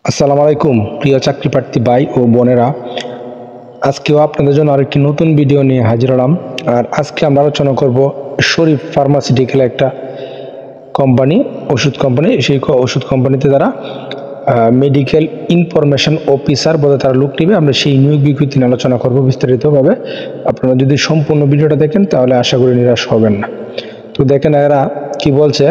আসসালামু আলাইকুম প্রিয় চাকরি প্রার্থী ভাই ও বোনেরা, আজকেও আপনাদের জন্য আরেকটি নতুন ভিডিও নিয়ে হাজির হলাম। আর আজকে আমরা আলোচনা করব শরীফ ফার্মাসিউটিক্যাল একটা কোম্পানি, ওষুধ কোম্পানি। সেই ওষুধ কোম্পানিতে তারা মেডিকেল ইনফরমেশন অফিসার বলে তারা লোক নেবে। আমরা সেই নিয়োগ বিজ্ঞপ্তি নিয়ে আলোচনা করব বিস্তারিতভাবে। আপনারা যদি সম্পূর্ণ ভিডিওটা দেখেন তাহলে আশা করি নিরাশ হবেন না। তো দেখেন এরা কি বলছে।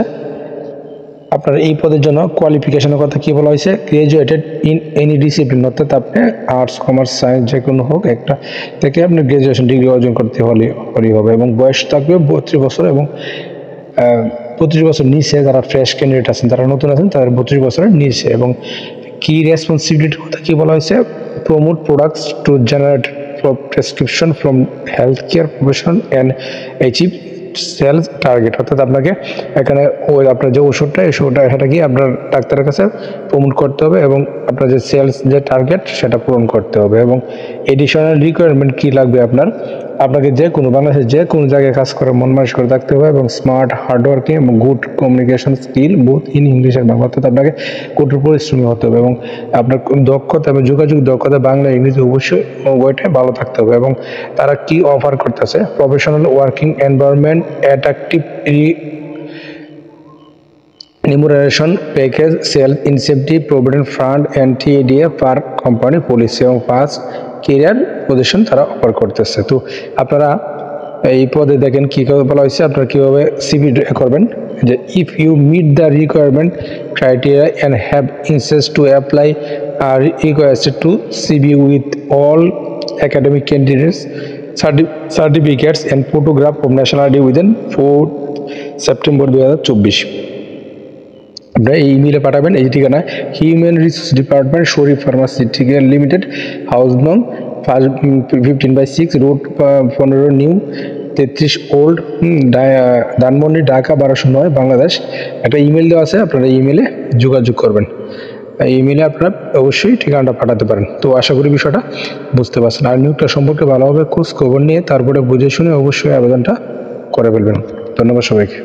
আপনার এই পদের জন্য কোয়ালিফিকেশনের কথা কি বলা হয়েছে, গ্রাজুয়েটেড ইন এনি ডিসিপ্লিন, অর্থাৎ আপনি আর্টস কমার্স সায়েন্স যে কোনো হোক একটা থেকে আপনি গ্রাজুয়েশন ডিগ্রি অর্জন করতে হলেই হবে, এবং বয়স থাকবে 32 বছর, এবং 32 বছর নিচে যারা ফ্রেশ ক্যান্ডিডেট আছেন, যারা নতুন আছেন, তাদের 32 বছরের নিচে। এবং কি রেসপন্সিবিলিটির কথা কি বলা হয়েছে, promote products to generate prescription from health care profession and achieve sales target, অর্থাৎ আপনাকে এখানে ওই আপনার যে ওষুধটা সেটা কি আপনার ডাক্তারের কাছে প্রমোট করতে হবে, এবং আপনার যে সেলস যে টার্গেট সেটা পূরণ করতে হবে। এবং এডিশনাল রিকোয়ারমেন্ট কি লাগবে, আপনাকে যে কোনো বাংলাদেশের যে কোনো জায়গায় কাজ করে মন মানসিক করে থাকতে হবে, এবং স্মার্ট হার্ডওয়ার্কিং এবং good communication skill both in English আর বাংলা, অর্থাৎ আপনাকে কঠোর পরিশ্রমী হতে হবে, এবং আপনার দক্ষতা এবং যোগাযোগ দক্ষতা বাংলা ইংরেজি অবশ্যই উভয়টাই ভালো থাকতে হবে। এবং তারা কি অফার করতেছে, professional working environment, attractive remuneration package, sales incentive, provident fund, and TDA per company policy এবং ফার্স্ট কেরিয়ার পজিশন তারা অফার করতেছে। তো আপনারা এই পদে দেখেন কীভাবে বলা হয়েছে, আপনারা কীভাবে সিভি করবেন, যে if you meet the requirement criteria and have ইন্সেস to apply are requested to CV with all academic candidates certificates and photograph of nationality within 4 September 2024। আপনারা এই ইমেলে পাঠাবেন, এই ঠিকানা human resource department, Sharif pharmaceutical limited, house নং 15/6, road 15 new 33 old, Dhanmondi, Dhaka 1209, Bangladesh. একটা email দেওয়া আছে, আপনারা ইমেলে যোগাযোগ করবেন। এই ইমেলে আপনারা অবশ্যই ঠিকানাটা পাঠাতে পারেন। তো আশা করি বিষয়টা বুঝতে পারছেন। আর নিয়োগটা সম্পর্কে ভালোভাবে খোঁজ খবর নিয়ে তারপরে বুঝে শুনে অবশ্যই আবেদনটা করে ফেলবেন। ধন্যবাদ সবাইকে।